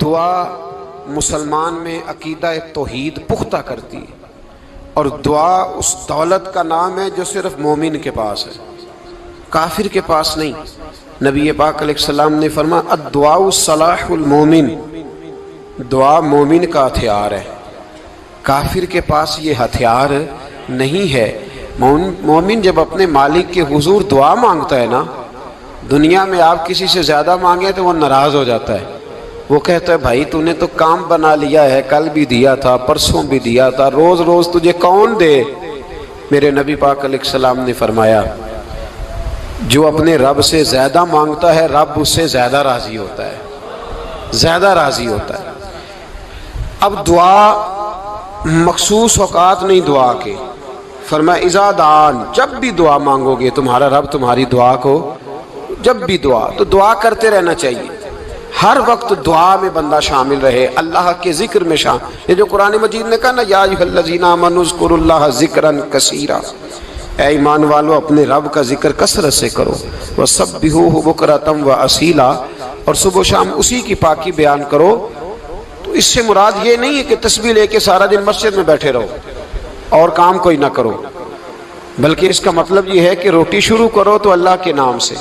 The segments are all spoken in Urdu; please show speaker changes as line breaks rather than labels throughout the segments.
دعا مسلمان میں عقیدہ توحید پختہ کرتی ہے، اور دعا اس دولت کا نام ہے جو صرف مومن کے پاس ہے، کافر کے پاس نہیں۔ نبی پاک علیہ السلام نے فرمایا الدعاء صلاح المومن، دعا مومن کا ہتھیار ہے، کافر کے پاس یہ ہتھیار نہیں ہے۔ مومن جب اپنے مالک کے حضور دعا مانگتا ہے نا، دنیا میں آپ کسی سے زیادہ مانگیں تو وہ ناراض ہو جاتا ہے، وہ کہتا ہے بھائی تو نے تو کام بنا لیا ہے، کل بھی دیا تھا، پرسوں بھی دیا تھا، روز روز تجھے کون دے؟ میرے نبی پاک علیہ السلام نے فرمایا جو اپنے رب سے زیادہ مانگتا ہے رب اس سے زیادہ راضی ہوتا ہے، زیادہ راضی ہوتا ہے۔ اب دعا مخصوص اوقات نہیں دعا کے، فرمایا اذا دعان، جب بھی دعا مانگو گے تمہارا رب تمہاری دعا کو، جب بھی دعا تو دعا کرتے رہنا چاہیے، ہر وقت دعا میں بندہ شامل رہے، اللہ کے ذکر میں شامل۔ یہ جو قرآن مجید نے کہا نا یا ایھا الذین آمنوا اذکروا اللہ ذکرا کثیرا، اے ایمان والو اپنے رب کا ذکر کثرت سے کرو، وسبحوہ بکرۃ واصیلا، اور صبح و شام اسی کی پاکی بیان کرو۔ تو اس سے مراد یہ نہیں ہے کہ تسبیح لے کے سارا دن مسجد میں بیٹھے رہو اور کام کوئی نہ کرو، بلکہ اس کا مطلب یہ ہے کہ روٹی شروع کرو تو اللہ کے نام سے،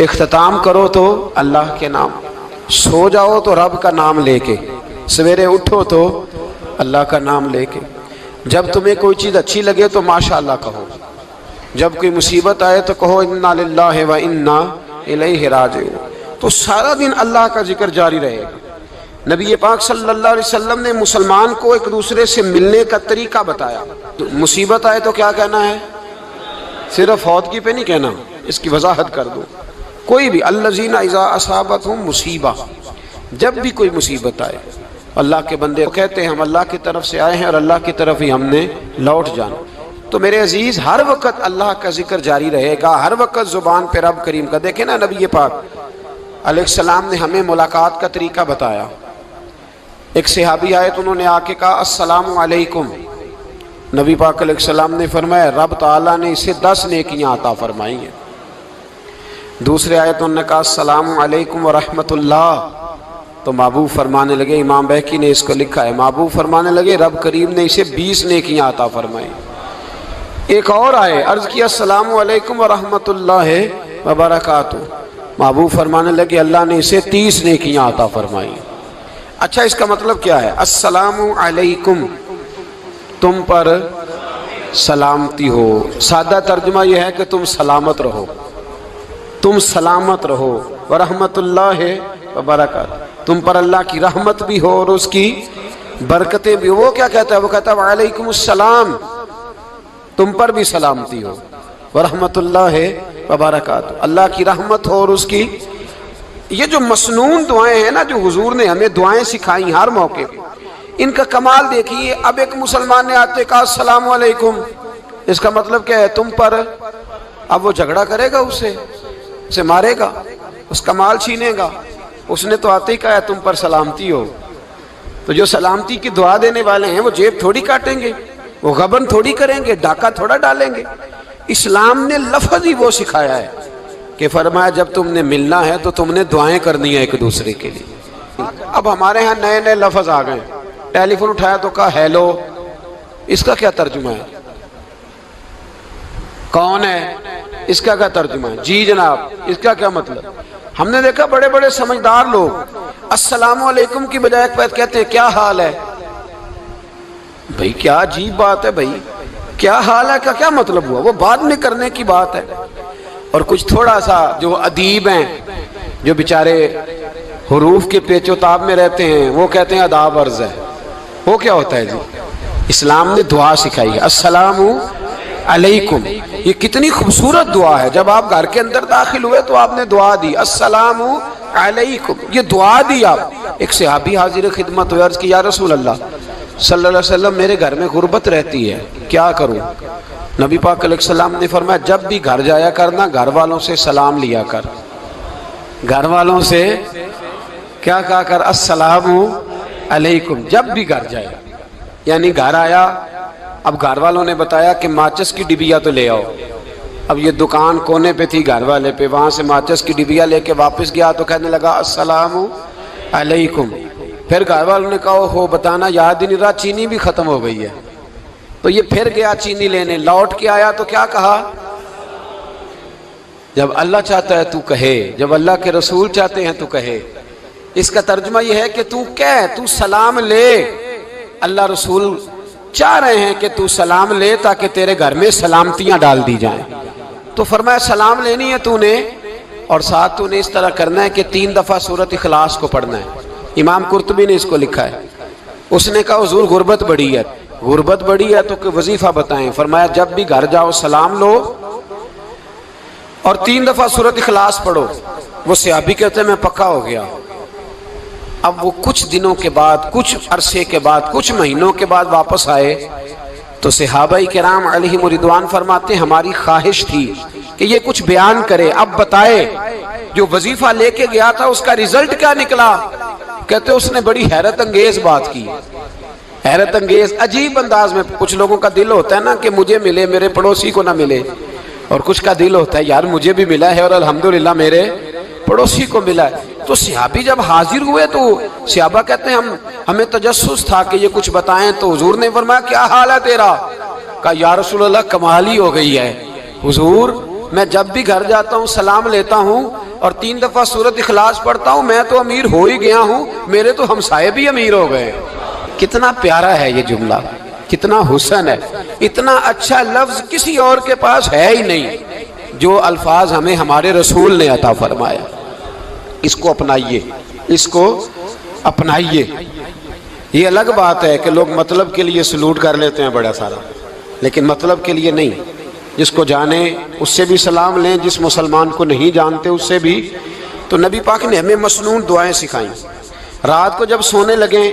اختتام کرو تو اللہ کے نام، سو جاؤ تو رب کا نام لے کے، سویرے اٹھو تو اللہ کا نام لے کے، جب تمہیں کوئی چیز اچھی لگے تو ماشاءاللہ کہو، جب کوئی مصیبت آئے تو کہو انا للہ و انا الیہ راجعون۔ تو سارا دن اللہ کا ذکر جاری رہے گا۔ نبی پاک صلی اللہ علیہ وسلم نے مسلمان کو ایک دوسرے سے ملنے کا طریقہ بتایا۔ مصیبت آئے تو کیا کہنا ہے؟ صرف فوت کی پہ نہیں کہنا، اس کی وضاحت کر دو۔ کوئی بھی الذین اذا اصابتہم مصیبہ، جب بھی کوئی مصیبت آئے، اللہ کے بندے کہتے ہیں ہم اللہ کی طرف سے آئے ہیں اور اللہ کی طرف ہی ہم نے لوٹ جانا۔ تو میرے عزیز ہر وقت اللہ کا ذکر جاری رہے گا، ہر وقت زبان پہ رب کریم کا۔ دیکھیں نا نبی پاک علیہ السلام نے ہمیں ملاقات کا طریقہ بتایا۔ ایک صحابی آئے تو انہوں نے آ کے کہا السلام علیکم، نبی پاک علیہ السلام نے فرمایا رب تعالیٰ نے اسے 10 نیکیاں عطا فرمائی ہیں۔ دوسرے آئے تو انہوں نے کہا السلام علیکم ورحمۃ اللہ، تو محبوب فرمانے لگے، امام بہقی نے اس کو لکھا ہے، محبوب فرمانے لگے رب کریم نے اسے 20 نیکیاں عطا فرمائی۔ ایک اور آئے، عرض کیا السلام علیکم ورحمۃ اللہ وبرکاتہ، محبوب فرمانے لگے اللہ نے اسے 30 نیکیاں عطا فرمائی۔ اچھا اس کا مطلب کیا ہے؟ السلام علیکم، تم پر سلامتی ہو، سادہ ترجمہ یہ ہے کہ تم سلامت رہو، تم سلامت رہو، ورحمۃ اللہ وبرکاتہ، تم پر اللہ کی رحمت بھی ہو اور اس کی برکتیں بھی ہو۔ وہ کیا کہتا ہے؟ وہ کہتا ہے وعلیکم السلام، تم پر بھی سلامتی ہو، ورحمۃ اللہ وبرکاتہ، اللہ کی رحمت ہو اور اس کی۔ یہ جو مسنون دعائیں ہیں نا جو حضور نے ہمیں دعائیں سکھائیں ہر موقع پہ، ان کا کمال دیکھیے۔ اب ایک مسلمان نے آتے کہا السلام علیکم، اس کا مطلب کیا ہے؟ تم پر۔ اب وہ جھگڑا کرے گا اسے مارے گا، اس کا مال چھینے گا؟ اس نے تو آتے ہی کہا ہے تم پر سلامتی ہو۔ تو جو سلامتی کی دعا دینے والے ہیں وہ جیب تھوڑی کاٹیں گے، وہ غبن تھوڑی کریں گے، ڈاکہ تھوڑا ڈالیں گے۔ اسلام نے لفظ ہی وہ سکھایا ہے کہ فرمایا جب تم نے ملنا ہے تو تم نے دعائیں کرنی ہیں ایک دوسرے کے لیے۔ اب ہمارے ہاں نئے نئے لفظ آ گئے، ٹیلی فون اٹھایا تو کہا ہیلو، اس کا کیا ترجمہ ہے؟ کون ہے؟ اس کا کیا ترجمہ ہے؟ جی جناب، اس کا کیا مطلب؟ ہم نے دیکھا بڑے بڑے سمجھدار لوگ السلام علیکم کی بجائے کہتے ہیں کیا حال ہے؟ بھئی کیا عجیب بات ہے، بھئی کیا حال ہے کا کیا مطلب ہوا؟ وہ بعد میں کرنے کی بات ہے۔ اور کچھ تھوڑا سا جو ادیب ہیں، جو بیچارے حروف کے پیچ و تاب میں رہتے ہیں، وہ کہتے ہیں آداب عرض ہے۔ وہ کیا ہوتا ہے جی؟ اسلام نے دعا سکھائی ہے السلام علیکم، یہ کتنی خوبصورت دعا ہے۔ جب آپ گھر کے اندر داخل ہوئے تو آپ نے دعا دی السلام علیکم، یہ دعا دی آپ۔ ایک صحابی حاضر خدمت ہوئے، عرض کی یا رسول اللہ صلی اللہ علیہ وسلم میرے گھر میں غربت رہتی ہے، کیا کروں؟ نبی پاک علیہ السلام نے فرمایا جب بھی گھر جایا کرنا گھر والوں سے سلام لیا کر، گھر والوں سے کیا کہا کر؟ السلام علیکم، جب بھی گھر جائے۔ یعنی گھر آیا، اب گھر والوں نے بتایا کہ ماچس کی ڈبیا تو لے آؤ۔ اب یہ دکان کونے پہ تھی گھر والے پہ، وہاں سے ماچس کی ڈبیا لے کے واپس گیا تو کہنے لگا السلام علیکم. پھر گھر والوں نے کہا ہو بتانا یاد ہی نہیں رہا، چینی بھی ختم ہو گئی ہے. تو یہ پھر گیا چینی لینے، لوٹ کے آیا تو کیا کہا؟ جب اللہ چاہتا ہے تو کہے، جب اللہ کے رسول چاہتے ہیں تو کہے. اس کا ترجمہ یہ ہے کہ تو کہہ، تو سلام لے. اللہ رسول چاہ رہے ہیں کہ تو سلام لے تاکہ تیرے گھر میں سلامتیاں ڈال دی جائیں. تو فرمایا سلام لینی ہے تو نے، اور ساتھ تو نے اس طرح کرنا ہے کہ 3 دفعہ سورۃ اخلاص کو پڑھنا ہے. امام قرطبی نے اس کو لکھا ہے. اس نے کہا حضور غربت بڑی ہے. غربت بڑی ہے تو کہ وظیفہ بتائیں. فرمایا جب بھی گھر جاؤ سلام لو اور 3 دفعہ سورۃ اخلاص پڑھو. وہ صحابی کہتے ہیں میں پکا ہو گیا. اب وہ کچھ دنوں کے بعد، کچھ عرصے کے بعد، کچھ مہینوں کے بعد واپس آئے تو صحابہ کرام علیہم رضوان فرماتے ہیں ہماری خواہش تھی کہ یہ کچھ بیان کرے، اب بتائے جو وظیفہ لے کے گیا تھا اس کا رزلٹ کیا نکلا. کہتے اس نے بڑی حیرت انگیز بات کی، حیرت انگیز عجیب انداز میں. کچھ لوگوں کا دل ہوتا ہے نا کہ مجھے ملے میرے پڑوسی کو نہ ملے، اور کچھ کا دل ہوتا ہے یار مجھے بھی ملا ہے اور الحمدللہ میرے پڑوسی کو ملا ہے. تو صحابی جب حاضر ہوئے تو صحابہ کہتے ہیں ہمیں تجسس تھا کہ یہ کچھ بتائیں. تو حضور نے فرمایا کیا حال ہے تیرا؟ کہا یا رسول اللہ کمال ہی ہو گئی ہے حضور، میں جب بھی گھر جاتا ہوں سلام لیتا ہوں اور 3 دفعہ سورۃ اخلاص پڑھتا ہوں. میں تو امیر ہو ہی گیا ہوں، میرے تو ہمسائے بھی امیر ہو گئے. کتنا پیارا ہے یہ جملہ، کتنا حسن ہے. اتنا اچھا لفظ کسی اور کے پاس ہے ہی نہیں جو الفاظ ہمیں ہمارے رسول نے عطا فرمایا. اس کو اپنائیے، اس کو اپنائیے. یہ الگ بات ہے کہ لوگ مطلب کے لیے سلوٹ کر لیتے ہیں بڑا سارا، لیکن مطلب کے لیے نہیں. جس کو جانے اس سے بھی سلام لیں، جس مسلمان کو نہیں جانتے اس سے بھی. تو نبی پاک نے ہمیں مسنون دعائیں سکھائیں. رات کو جب سونے لگیں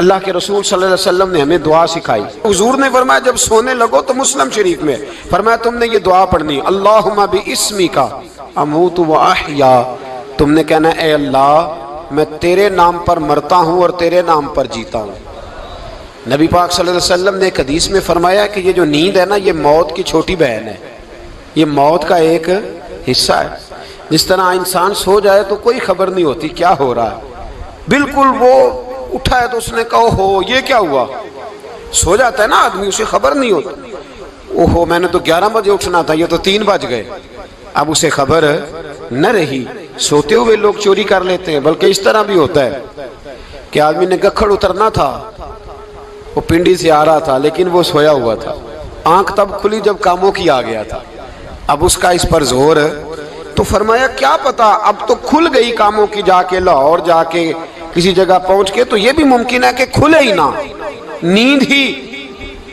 اللہ کے رسول صلی اللہ علیہ وسلم نے ہمیں دعا سکھائی. حضور نے فرمایا جب سونے لگو تو مسلم شریف میں فرمایا تم نے یہ دعا پڑھنی، اللہم باسمک اموت و احیا. تم نے کہنا اے اللہ میں تیرے نام پر مرتا ہوں اور تیرے نام پر جیتا ہوں. نبی پاک صلی اللہ علیہ وسلم نے ایک حدیث میں فرمایا کہ یہ جو نیند ہے نا یہ موت کی چھوٹی بہن ہے، یہ موت کا ایک حصہ ہے. جس طرح انسان سو جائے تو کوئی خبر نہیں ہوتی کیا ہو رہا ہے، بالکل وہ اٹھا ہے تو اس نے کہا ہو یہ کیا ہوا. سو جاتا ہے نا آدمی، اسے خبر نہیں ہوتی. اوہو میں نے تو 11 بجے اٹھنا تھا، یہ تو 3 بج گئے. اب اسے خبر نہ رہی. سوتے ہوئے لوگ چوری کر لیتے ہیں، بلکہ اس طرح بھی ہوتا ہے کہ آدمی نے گکھڑ اترنا تھا، وہ پنڈی سے آ رہا تھا لیکن وہ سویا ہوا تھا. آنکھ تب کھلی جب کاموں کی آ گیا تھا. اب اس کا اس پر زور، تو فرمایا کیا پتا اب تو کھل گئی کاموں کی، جا کے لاہور جا کے کسی جگہ پہنچ کے. تو یہ بھی ممکن ہے کہ کھلے ہی نہ، نیند ہی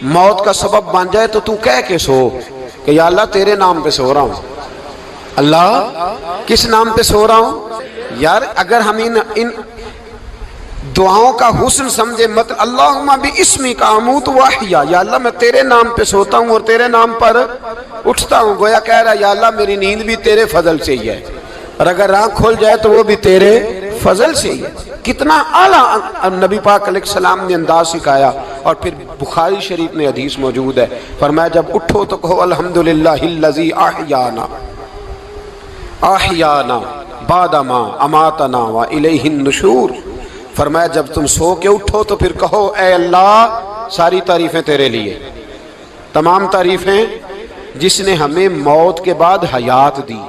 موت کا سبب بن جائے. تو کہہ کے سو کہ یا اللہ تیرے نام پہ سو رہا ہوں. اللہ کس نام پہ سو رہا ہوں؟ یار اگر ہم ان دعاؤں کا حسن سمجھے مت، اللہم باسمک اموت و احیا، یا اللہ میں تیرے نام پہ سوتا ہوں اور تیرے نام پر اٹھتا ہوں. گویا کہہ رہا یا اللہ میری نیند بھی تیرے فضل سے ہی ہے، اور اگر آنکھ کھل جائے تو وہ بھی تیرے فضل سے ہی ہے. کتنا اعلیٰ نبی پاک علیہ السلام نے انداز سکھایا. اور پھر بخاری شریف میں حدیث موجود ہے، فرمایا جب اٹھو تو کہو الحمدللہ الذی احیانا بعد ما اماتنا والیہ النشور. فرمایا جب تم سو کے اٹھو تو پھر کہو اے اللہ ساری تعریفیں تیرے لیے، تمام تعریفیں جس نے ہمیں موت کے بعد حیات دی.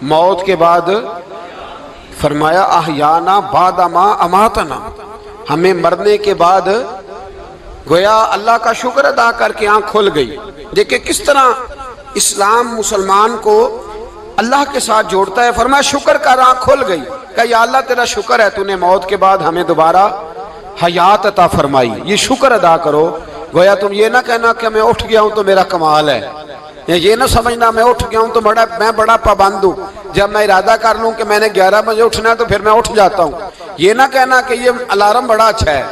موت کے بعد فرمایا احیانا بعد ما اماتنا، ہمیں مرنے کے بعد گویا اللہ کا شکر ادا کر کے آنکھ کھل گئی. دیکھیں کس طرح اسلام مسلمان کو اللہ کے ساتھ جوڑتا ہے. فرمایا شکر کر، آنکھ کھل گئی. کہ یا اللہ تیرا شکر ہے تو نے موت کے بعد ہمیں دوبارہ حیات عطا فرمائی، یہ شکر ادا کرو. گویا تم یہ نہ کہنا کہ میں اٹھ گیا ہوں تو میرا کمال ہے، یہ نہ سمجھنا میں اٹھ گیا ہوں تو میں بڑا پابند ہوں، جب میں ارادہ کر لوں کہ میں نے 11 بجے اٹھنا ہے تو پھر میں اٹھ جاتا ہوں. یہ نہ کہنا کہ یہ الارم بڑا اچھا ہے،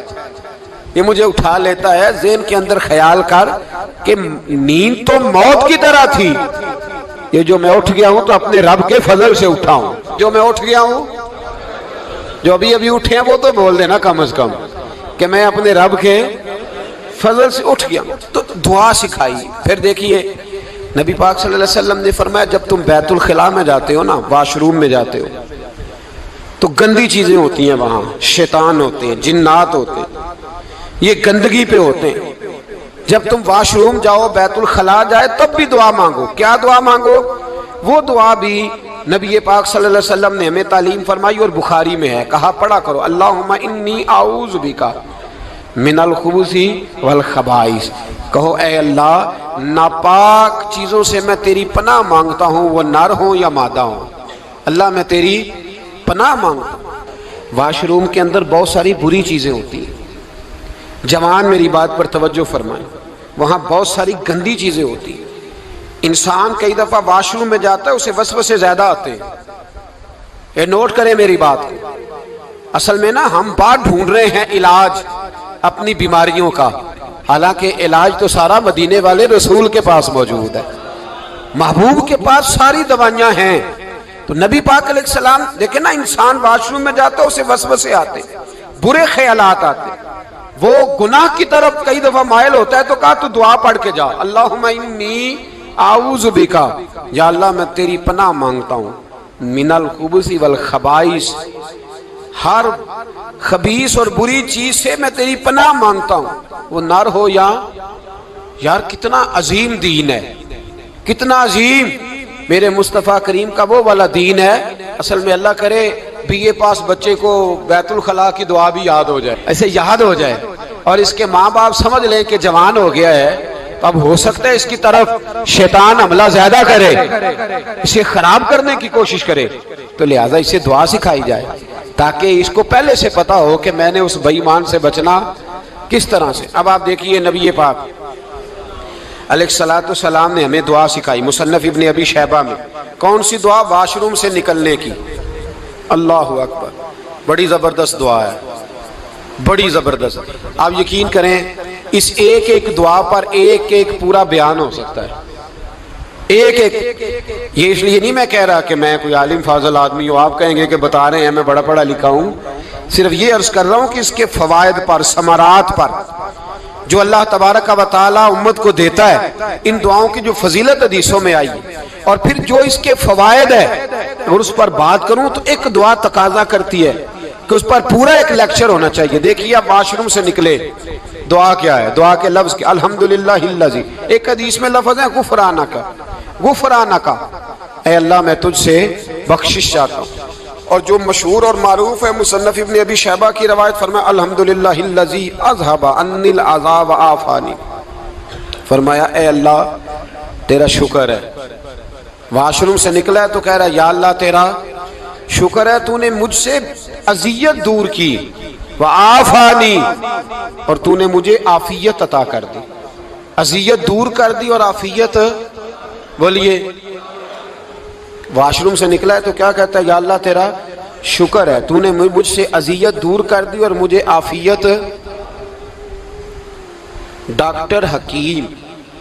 یہ مجھے اٹھا لیتا ہے. ذہن کے اندر خیال کر کہ نیند تو موت کی طرح تھی، یہ جو میں اٹھ گیا ہوں تو اپنے رب کے فضل سے اٹھا ہوں. جو میں اٹھ گیا ہوں، جو ابھی اٹھے ہیں وہ تو بول دینا کم از کم کہ میں اپنے رب کے فضل سے اٹھ گیا. تو دعا سکھائی. پھر دیکھیے نبی پاک صلی اللہ علیہ وسلم نے فرمایا جب تم بیت الخلاء میں جاتے ہو نا، واش روم میں جاتے ہو، تو گندی چیزیں ہوتی ہیں وہاں، شیطان ہوتے ہیں، جنات ہوتے ہیں، یہ گندگی پہ ہوتے ہیں۔ جب تم واش روم جاؤ، بیت الخلا جائے، تب بھی دعا مانگو۔ کیا دعا مانگو؟ وہ دعا بھی نبی پاک صلی اللہ علیہ وسلم نے ہمیں تعلیم فرمائی اور بخاری میں ہے، کہا پڑھا کرو اللہم انی اعوذ بک من الخبث والخبائث۔ کہو اے اللہ، ناپاک چیزوں سے میں تیری پناہ مانگتا ہوں، وہ نر ہوں یا مادہ ہوں۔ اللہ میں تیری پناہ مانگتا ہوں۔ واش روم کے اندر بہت ساری بری چیزیں ہوتی ہیں، جوان میری بات پر توجہ فرمائیں، وہاں بہت ساری گندی چیزیں ہوتی ہیں۔ انسان کئی دفعہ واش روم میں جاتا ہے، اسے وسوسے زیادہ آتے ہیں۔ یہ نوٹ کریں میری بات کو۔ اصل میں نا ہم بات ڈھونڈ رہے ہیں علاج اپنی بیماریوں کا، حالانکہ علاج تو سارا مدینے والے رسول کے پاس موجود ہے، محبوب کے پاس ساری دوائیاں ہیں۔ تو نبی پاک علیہ السلام دیکھیں نا، انسان واش روم میں جاتا ہے، اسے وسوسے آتے، برے خیالات آتے، وہ گناہ کی طرف کئی دفعہ مائل ہوتا ہے، تو کہا تو دعا پڑھ کے جا، اللہم انی اعوذ بکا، یا اللہ میں تیری پناہ مانگتا ہوں، من الخبث والخبائث، ہر خبیث اور بری چیز سے میں تیری پناہ مانگتا ہوں، وہ نر ہو یا یار کتنا عظیم دین ہے، کتنا عظیم میرے مصطفیٰ کریم کا وہ والا دین ہے۔ اصل میں اللہ کرے بی اے پاس بچے کو بیت الخلا کی دعا بھی یاد ہو جائے، ایسے یاد ہو جائے، اور اس کے ماں باپ سمجھ لیں کہ جوان ہو گیا ہے، تو اب ہو سکتا ہے اس کی طرف شیطان حملہ زیادہ کرے، اسے خراب کرنے کی کوشش کرے، تو لہٰذا اسے دعا سکھائی جائے تاکہ اس کو پہلے سے پتا ہو کہ میں نے اس بے ایمان سے بچنا کس طرح سے۔ اب آپ دیکھیے نبی پاک علیہ السلام نے ہمیں دعا سکھائی، مصنف ابن ابی شیبہ میں۔ کون سی دعا؟ واش روم سے نکلنے کی۔ اللہ اکبر، بڑی زبردست دعا ہے، بڑی زبردست۔ آپ یقین کریں اس ایک ایک دعا پر ایک ایک پورا بیان ہو سکتا ہے، ایک ایک۔ یہ اس لیے نہیں میں کہہ رہا کہ میں کوئی عالم فاضل آدمی ہوں، آپ کہیں گے کہ بتا رہے ہیں میں بڑا پڑھا لکھا ہوں، صرف یہ عرض کر رہا ہوں کہ اس کے فوائد پر، ثمرات پر جو اللہ تبارک و تعالی امت کو دیتا ہے، ان دعاؤں کی جو فضیلت حدیثوں میں آئی ہے، اور پھر جو اس کے فوائد ہے، اور اس پر بات کروں تو ایک دعا تقاضا کرتی ہے کہ اس پر پورا ایک لیکچر ہونا چاہیے۔ دیکھیے آپ واش روم سے نکلے، دعا کیا ہے؟ دعا کے لفظ کیا؟ الحمدللہ الذی، ایک حدیث میں لفظ ہے غفرانک، غفرانک، اے اللہ میں تجھ سے بخشش چاہتا ہوں۔ اور جو مشہور اور معروف ہے، مصنف ابن ابی شیبہ کی روایت فرمایا الحمدللہ الذی اذھب عنی العذا وعافانی، فرمایا اے اللہ تیرا شکر ہے۔ واش روم سے نکلا ہے تو کہہ رہا ہے یا اللہ تیرا شکر ہے، تو نے مجھ سے اذیت دور کی، وعافانی، اور تو نے مجھے عافیت عطا کر دی، اذیت دور کر دی اور عافیت۔ بولیے، واش روم سے نکلا ہے تو کیا کہتا ہے؟ یا اللہ تیرا شکر ہے، تو نے مجھ سے اذیت دور کر دی اور مجھے عافیت۔ ڈاکٹر حکیم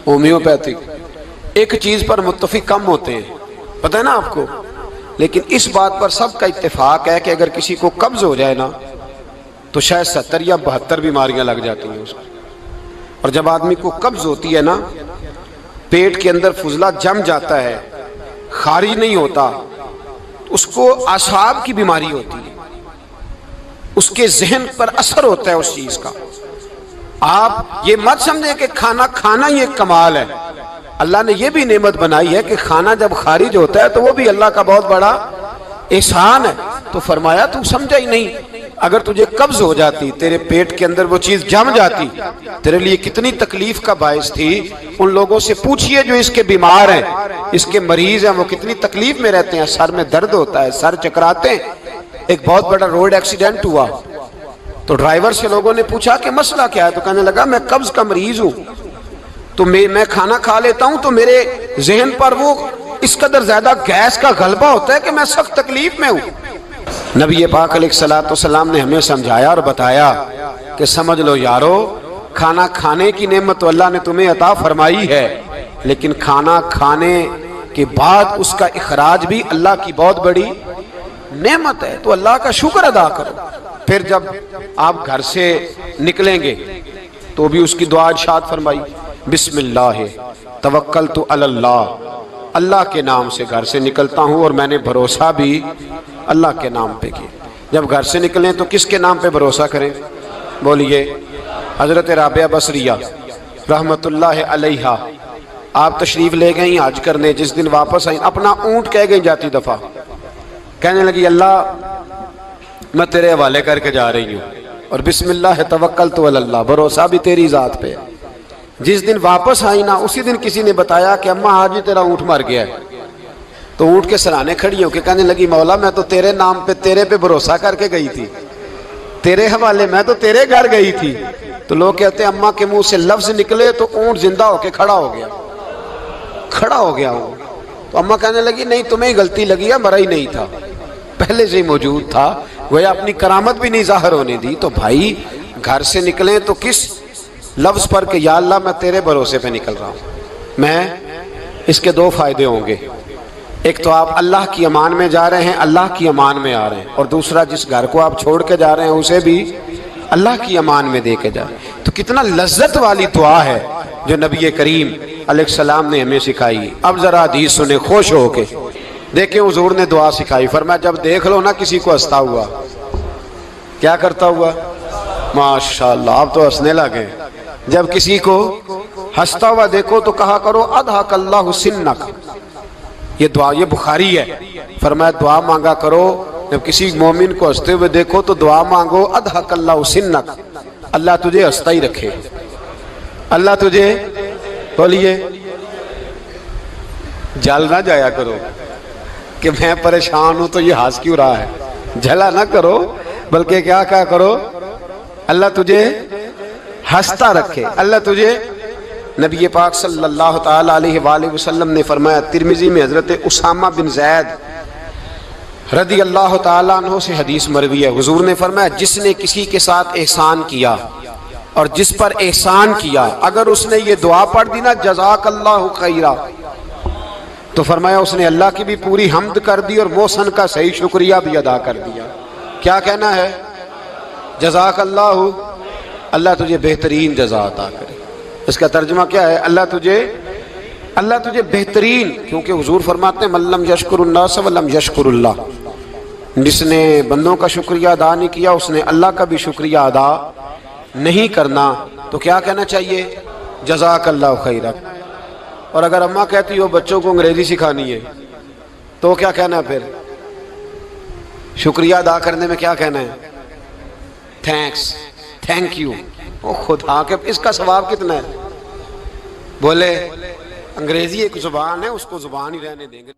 ہومیوپیتھک ایک چیز پر متفق کم ہوتے ہیں، پتہ ہے نا آپ کو، لیکن اس بات پر سب کا اتفاق ہے کہ اگر کسی کو قبض ہو جائے نا تو شاید 70 یا 72 بیماریاں لگ جاتی ہیں اس کو۔ اور جب آدمی کو قبض ہوتی ہے نا، پیٹ کے اندر فضلہ جم جاتا ہے، خارج نہیں ہوتا، اس کو اعصاب کی بیماری ہوتی ہے، اس کے ذہن پر اثر ہوتا ہے اس چیز کا۔ آپ یہ مت سمجھیں کہ کھانا کھانا یہ ایک کمال ہے، اللہ نے یہ بھی نعمت بنائی ہے کہ کھانا جب خارج ہوتا ہے تو وہ بھی اللہ کا بہت بڑا احسان ہے۔ تو فرمایا تو سمجھا ہی نہیں، اگر تجھے قبض ہو جاتی، تیرے پیٹ کے اندر وہ چیز جم جاتی، تیرے لیے کتنی تکلیف کا باعث تھی۔ ان لوگوں سے پوچھئے جو اس کے بیمار ہیں، اس کے مریض ہیں، وہ کتنی تکلیف میں رہتے ہیں، سر میں درد ہوتا ہے، سر چکراتے ہیں۔ ایک بہت بڑا روڈ ایکسیڈنٹ ہوا تو ڈرائیور سے لوگوں نے پوچھا کہ مسئلہ کیا ہے، تو کہنے لگا میں قبض کا مریض ہوں، تو میں کھانا کھا لیتا ہوں تو میرے ذہن پر وہ اس قدر زیادہ گیس کا غلبہ ہوتا ہے کہ میں سخت تکلیف میں ہوں۔ نبی پاک علیہ السلام نے ہمیں سمجھایا اور بتایا کہ سمجھ لو یارو، کھانا کھانے کی نعمت تو اللہ نے تمہیں عطا فرمائی ہے، لیکن کھانا کھانے کے بعد اس کا اخراج بھی اللہ کی بہت بڑی نعمت ہے، تو اللہ کا شکر ادا کرو۔ پھر جب آپ گھر سے نکلیں گے تو بھی اس کی دعا ارشاد فرمائی، بسم اللہ توکلت علی اللہ، اللہ کے نام سے گھر سے نکلتا ہوں اور میں نے بھروسہ بھی اللہ کے نام پہ کیا۔ جب گھر سے نکلیں تو کس کے نام پہ بھروسہ کریں؟ بولیے حضرت رابعہ بصریہ رحمت اللہ علیہا، آپ تشریف لے گئیں حج کرنے، جس دن واپس آئیں اپنا اونٹ کہہ گئیں جاتی دفعہ، کہنے لگی اللہ میں تیرے حوالے کر کے جا رہی ہوں اور بسم اللہ توکلت علی اللہ، بھروسہ بھی تیری ذات پہ ہے۔ جس دن واپس آئی نا اسی دن کسی نے بتایا کہ اماں آج ہی تیرا اونٹ مر گیا ہے، تو اونٹ کے سرانے کھڑی ہو کے کہنے لگی مولا میں تو تیرے نام پہ تیرے پہ بھروسہ کر کے گئی تھی، تیرے حوالے، میں تو تیرے گھر گئی تھی۔ تو لوگ کہتے ہیں اماں کے منہ سے لفظ نکلے تو اونٹ زندہ ہو کے کھڑا ہو گیا، کھڑا ہو گیا ہوں۔ تو اماں کہنے لگی نہیں تمہیں ہی غلطی لگی ہے، مرا ہی نہیں تھا، پہلے سے ہی موجود تھا، گویا اپنی کرامت بھی نہیں ظاہر ہونے دی۔ تو بھائی گھر سے نکلیں تو کس لفظ پر کہ یا اللہ میں تیرے بھروسے پہ نکل رہا ہوں میں، اس کے دو فائدے ہوں گے، ایک تو آپ اللہ کی امان میں جا رہے ہیں، اللہ کی امان میں آ رہے ہیں، اور دوسرا جس گھر کو آپ چھوڑ کے جا رہے ہیں اسے بھی اللہ کی امان میں دے کے جا رہے ہیں۔ تو کتنا لذت والی دعا ہے جو نبی کریم علیہ السلام نے ہمیں سکھائی۔ اب ذرا حدیث سنیں خوش ہو کے، دیکھیں حضور نے دعا سکھائی، فرمایا جب دیکھ لو نا کسی کو ہنستا ہوا، کیا کرتا ہوا؟ ماشاءاللہ آپ تو ہنسنے لگے۔ جب کسی کو ہنستا ہوا دیکھو تو کہا کرو اضحک اللہ سنک، یہ دعا یہ بخاری ہے، فرمایا دعا مانگا کرو جب کسی مومن کو ہنستے ہوئے دیکھو تو دعا مانگو اضحک اللہ سنک، اللہ تجھے ہنستا ہی رکھے، اللہ تجھے، بولیے جل نہ جایا کرو کہ میں پریشان ہوں تو یہ ہنس کیوں رہا ہے، جھلا نہ کرو، بلکہ کیا کہا کرو اللہ تجھے ہنستا رکھے، اللہ تجھے۔ نبی پاک صلی اللہ تعالی علیہ وآلہ وسلم نے فرمایا، ترمذی میں حضرت اسامہ بن زید رضی اللہ تعالیٰ عنہ سے حدیث مروی ہے، حضور نے فرمایا جس نے کسی کے ساتھ احسان کیا اور جس پر احسان کیا، اگر اس نے یہ دعا پڑھ دی نا جزاک اللہ خیرا، تو فرمایا اس نے اللہ کی بھی پوری حمد کر دی اور محسن کا صحیح شکریہ بھی ادا کر دیا۔ کیا کہنا ہے؟ جزاک اللہ، اللہ تجھے بہترین جزا عطا کرے۔ اس کا ترجمہ کیا ہے؟ اللہ تجھے بہترین، کیونکہ حضور فرماتے ہیں من لم یشکر الناس ولم یشکر اللہ، جس نے بندوں کا شکریہ ادا نہیں کیا اس نے اللہ کا بھی شکریہ ادا نہیں کرنا۔ تو کیا کہنا چاہیے؟ جزاک اللہ خیرا۔ اور اگر اماں کہتی ہو بچوں کو انگریزی سکھانی ہے تو کیا کہنا ہے پھر؟ شکریہ ادا کرنے میں کیا کہنا ہے؟ Thanks, thank you. او خدا کے اس کا ثواب کتنا ہے؟ بولے انگریزی ایک زبان ہے، اس کو زبان ہی رہنے دیں گے۔